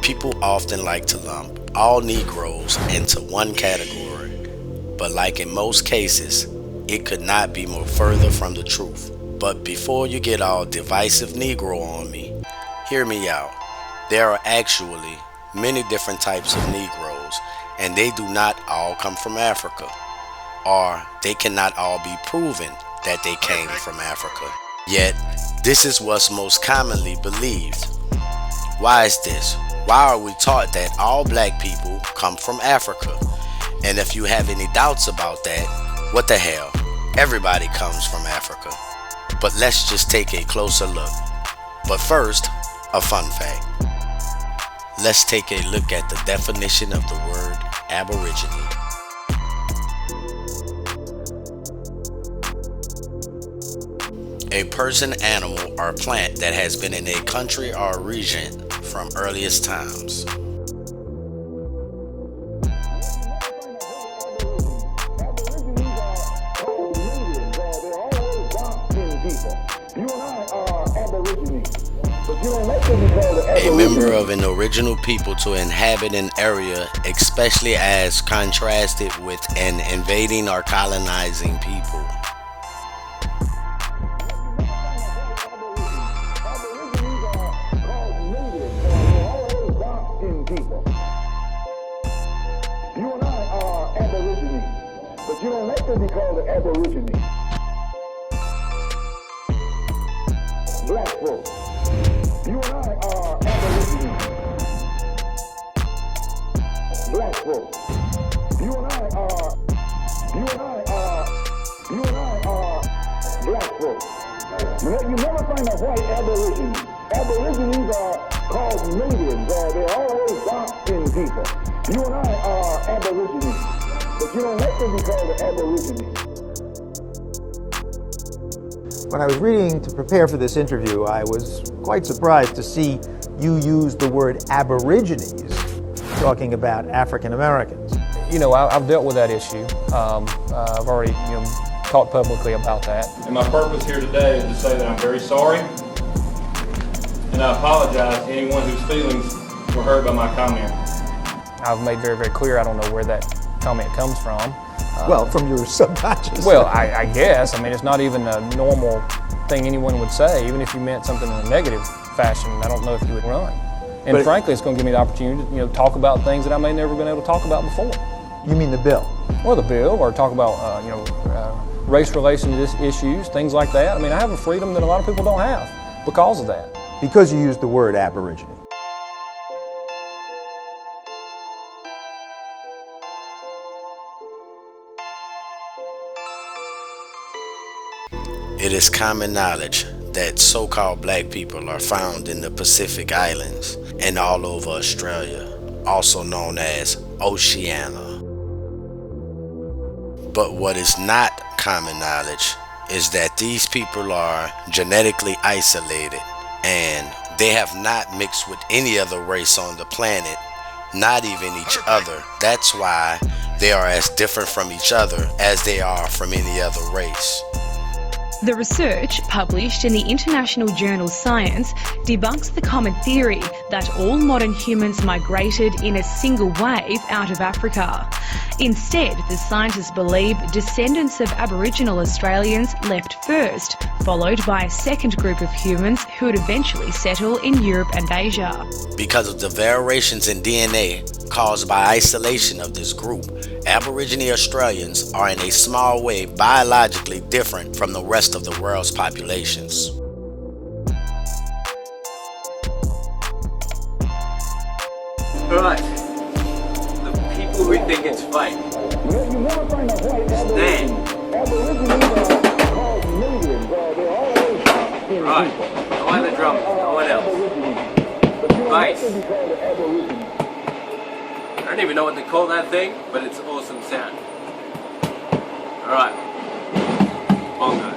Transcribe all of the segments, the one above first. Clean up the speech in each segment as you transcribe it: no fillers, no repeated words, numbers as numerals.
People often like to lump all Negroes into one category, but like in most cases, it could not be more further from the truth. But before you get all divisive Negro on me, hear me out. There are actually many different types of Negroes, and they do not all come from Africa, or they cannot all be proven that they came from Africa. Yet, this is what's most commonly believed. Why is this? Why are we taught that all black people come from Africa? And if you have any doubts about that, what the hell? Everybody comes from Africa. But let's just take a closer look. But first, a fun fact. Let's take a look at the definition of the word Aborigine. A person, animal, or plant that has been in a country or region from earliest times. A member of an original people to inhabit an area, especially as contrasted with an invading or colonizing people. You and I are Aborigines, but you don't like to be called an Aborigine. Black folks, you and I are Aborigines. Black folks, you and I are black folks. You never find a white Aborigine. Aborigines are called natives, or they're always dark-skinned people. You and I are Aborigines, but you don't like to be called an Aborigine. When I was reading to prepare for this interview, I was quite surprised to see you use the word Aborigines, talking about African Americans. You know, I've dealt with that issue. I've already, talked publicly about that. And my purpose here today is to say that I'm very sorry, and I apologize to anyone whose feelings were hurt by my comment. I've made very, very clear I don't know where that comment comes from. Well, from your subconscious. Well, I guess. I mean, it's not even a normal thing anyone would say, even if you meant something in a negative fashion. I don't know if you would run. And frankly, it's going to give me the opportunity to talk about things that I may never been able to talk about before. You mean the bill? Or the bill, or talk about, race relations issues, things like that. I mean, I have a freedom that a lot of people don't have because of that. Because you used the word Aborigine. It is common knowledge that so-called black people are found in the Pacific Islands and all over Australia, also known as Oceania. But what is not common knowledge is that these people are genetically isolated and they have not mixed with any other race on the planet, not even each other. That's why they are as different from each other as they are from any other race. The research, published in the international journal Science, debunks the common theory that all modern humans migrated in a single wave out of Africa. Instead, the scientists believe descendants of Aboriginal Australians left first, followed by a second group of humans who would eventually settle in Europe and Asia. Because of the variations in DNA caused by isolation of this group, Aboriginal Australians are in a small way biologically different from the rest of the world's populations. Alright, the people who think it's fake, stand. Right, I want the drums, no one else. Bass. I don't even know what to call that thing, but it's an awesome sound. Alright, bongo.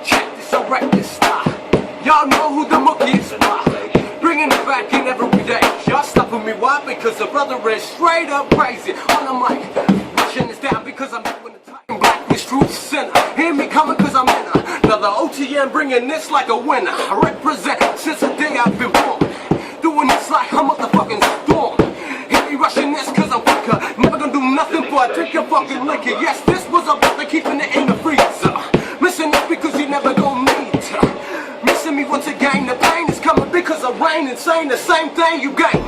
Check this, alright, this style. Y'all know who the monkey is. me why? Because the brother is straight up crazy on the mic. Pushing this down because I'm doing the time. Blackness, truth, sinner. Hear me coming cause I'm in another OTM, bringing this like a winner. I represent since the day I've been born. Doing this like a motherfucking storm. Hear me rushing this cause I'm quicker. Never gonna do nothing but drink your fucking liquor. Yes, this was a brother keeping it in the freezer. Missing it because you never gonna meet. Missing me once again. The pain is coming because of rain and saying the same thing you gain.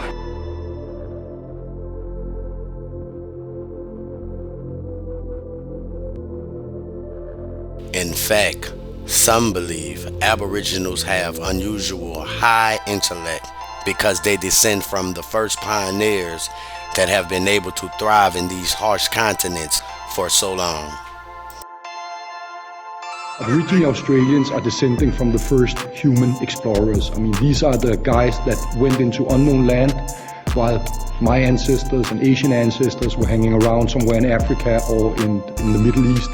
In fact, some believe Aboriginals have unusual high intellect because they descend from the first pioneers that have been able to thrive in these harsh continents for so long. Aboriginal Australians are descending from the first human explorers. I mean, these are the guys that went into unknown land while my ancestors and Asian ancestors were hanging around somewhere in Africa or in the Middle East.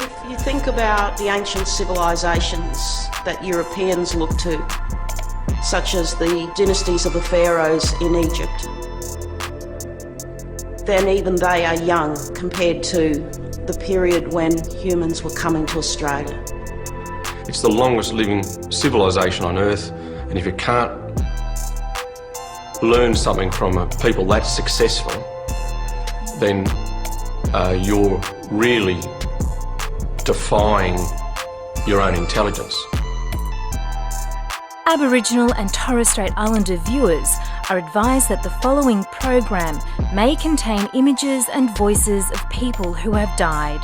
If you think about the ancient civilizations that Europeans look to, such as the dynasties of the pharaohs in Egypt, then even they are young compared to the period when humans were coming to Australia. It's the longest living civilization on Earth, and if you can't learn something from a people that successful, then you're really defying your own intelligence. Aboriginal and Torres Strait Islander viewers are advised that the following program may contain images and voices of people who have died.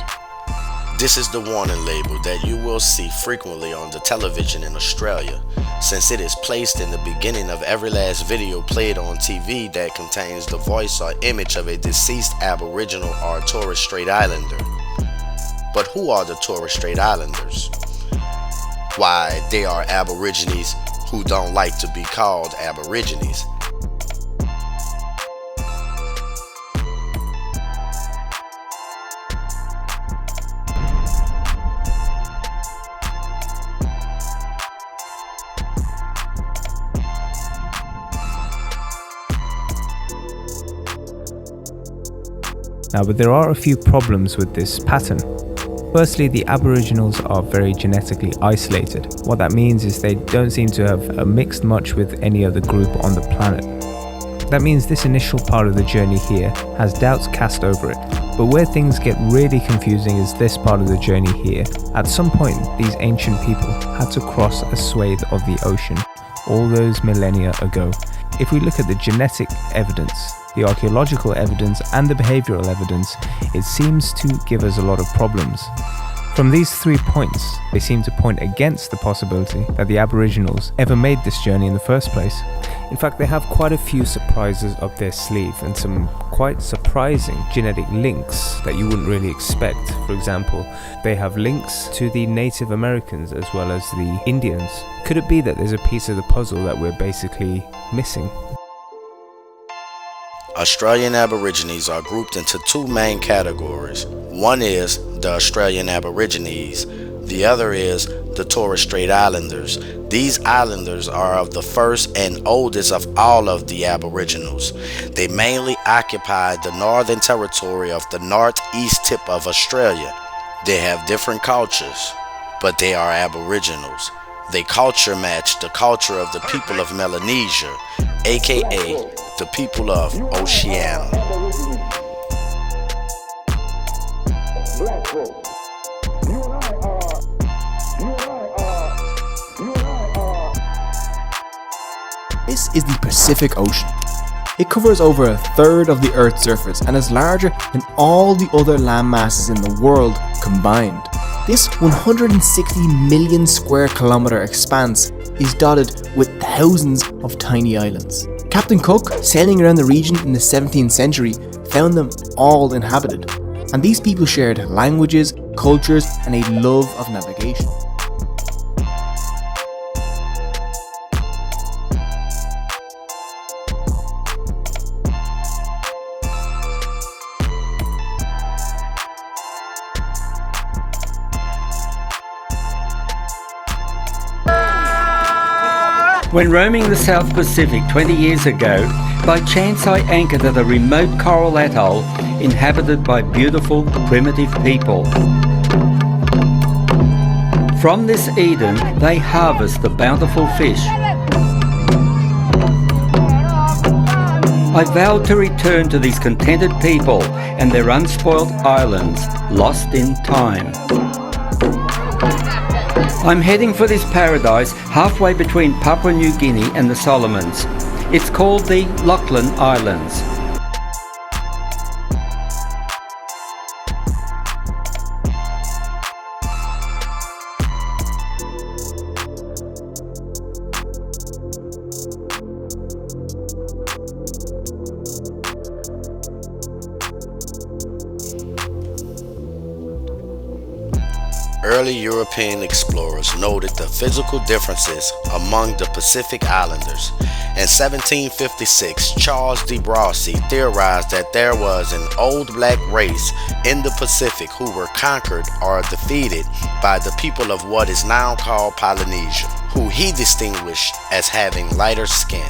This is the warning label that you will see frequently on the television in Australia, since it is placed in the beginning of every last video played on TV that contains the voice or image of a deceased Aboriginal or Torres Strait Islander. But who are the Torres Strait Islanders? Why, they are Aborigines who don't like to be called Aborigines. Now, but there are a few problems with this pattern. Firstly, the Aboriginals are very genetically isolated. What that means is they don't seem to have mixed much with any other group on the planet. That means this initial part of the journey here has doubts cast over it. But where things get really confusing is this part of the journey here. At some point, these ancient people had to cross a swathe of the ocean all those millennia ago. If we look at the genetic evidence, the archaeological evidence and the behavioral evidence, it seems to give us a lot of problems. From these 3 points, they seem to point against the possibility that the Aboriginals ever made this journey in the first place. In fact, they have quite a few surprises up their sleeve and some quite surprising genetic links that you wouldn't really expect. For example, they have links to the Native Americans as well as the Indians. Could it be that there's a piece of the puzzle that we're basically missing? Australian Aborigines are grouped into two main categories. One is the Australian Aborigines. The other is the Torres Strait Islanders. These islanders are of the first and oldest of all of the Aboriginals. They mainly occupy the northern territory of the northeast tip of Australia. They have different cultures, but they are Aboriginals. They culture match the culture of the people of Melanesia, aka the people of Oceania. Black folks, you and I are. This is the Pacific Ocean. It covers over a third of the Earth's surface and is larger than all the other land masses in the world combined. This 160 million square kilometre expanse is dotted with thousands of tiny islands. Captain Cook, sailing around the region in the 17th century, found them all inhabited, and these people shared languages, cultures, and a love of navigation. When roaming the South Pacific 20 years ago, by chance I anchored at a remote coral atoll inhabited by beautiful, primitive people. From this Eden, they harvest the bountiful fish. I vowed to return to these contented people and their unspoilt islands, lost in time. I'm heading for this paradise halfway between Papua New Guinea and the Solomons. It's called the Lachlan Islands. Early European explorers noted the physical differences among the Pacific Islanders. In 1756, Charles de Brossy theorized that there was an old black race in the Pacific who were conquered or defeated by the people of what is now called Polynesia, who he distinguished as having lighter skin.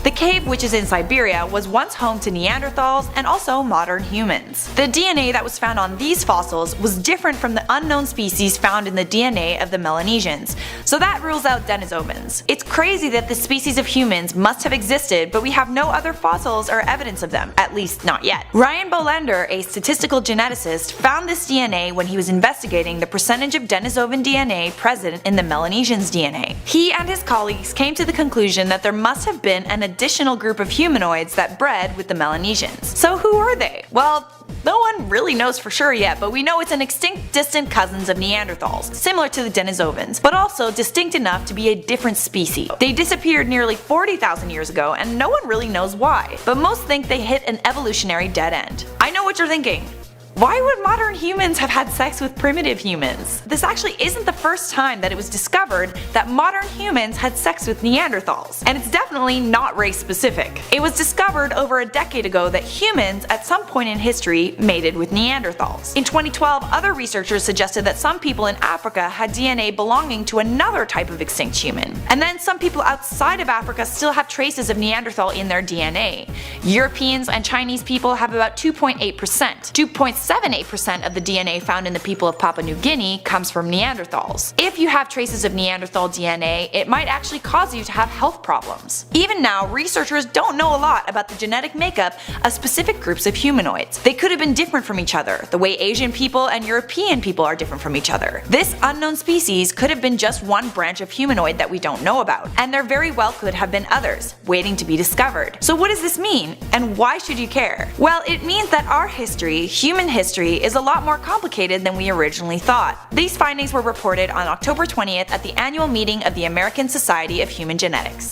The cave, which is in Siberia, was once home to Neanderthals and also modern humans. The DNA that was found on these fossils was different from the unknown species found in the DNA of the Melanesians, so that rules out Denisovans. It's crazy that this species of humans must have existed, but we have no other fossils or evidence of them, at least not yet. Ryan Bolander, a statistical geneticist, found this DNA when he was investigating the percentage of Denisovan DNA present in the Melanesians' DNA. He and his colleagues came to the conclusion that there must have been an additional group of humanoids that bred with the Melanesians. So who are they? Well, no one really knows for sure yet, but we know it's an extinct distant cousins of Neanderthals, similar to the Denisovans, but also distinct enough to be a different species. They disappeared nearly 40,000 years ago and no one really knows why, but most think they hit an evolutionary dead end. I know what you're thinking. Why would modern humans have had sex with primitive humans? This actually isn't the first time that it was discovered that modern humans had sex with Neanderthals, and it's definitely not race specific. It was discovered over a decade ago that humans at some point in history mated with Neanderthals. In 2012, other researchers suggested that some people in Africa had DNA belonging to another type of extinct human. And then some people outside of Africa still have traces of Neanderthal in their DNA. Europeans and Chinese people have about 2.8%. 2.78% of the DNA found in the people of Papua New Guinea comes from Neanderthals. If you have traces of Neanderthal DNA, it might actually cause you to have health problems. Even now, researchers don't know a lot about the genetic makeup of specific groups of humanoids. They could have been different from each other, the way Asian people and European people are different from each other. This unknown species could have been just one branch of humanoid that we don't know about, and there very well could have been others, waiting to be discovered. So what does this mean, and why should you care? Well, it means that our history, human history, is a lot more complicated than we originally thought. These findings were reported on October 20th at the annual meeting of the American Society of Human Genetics.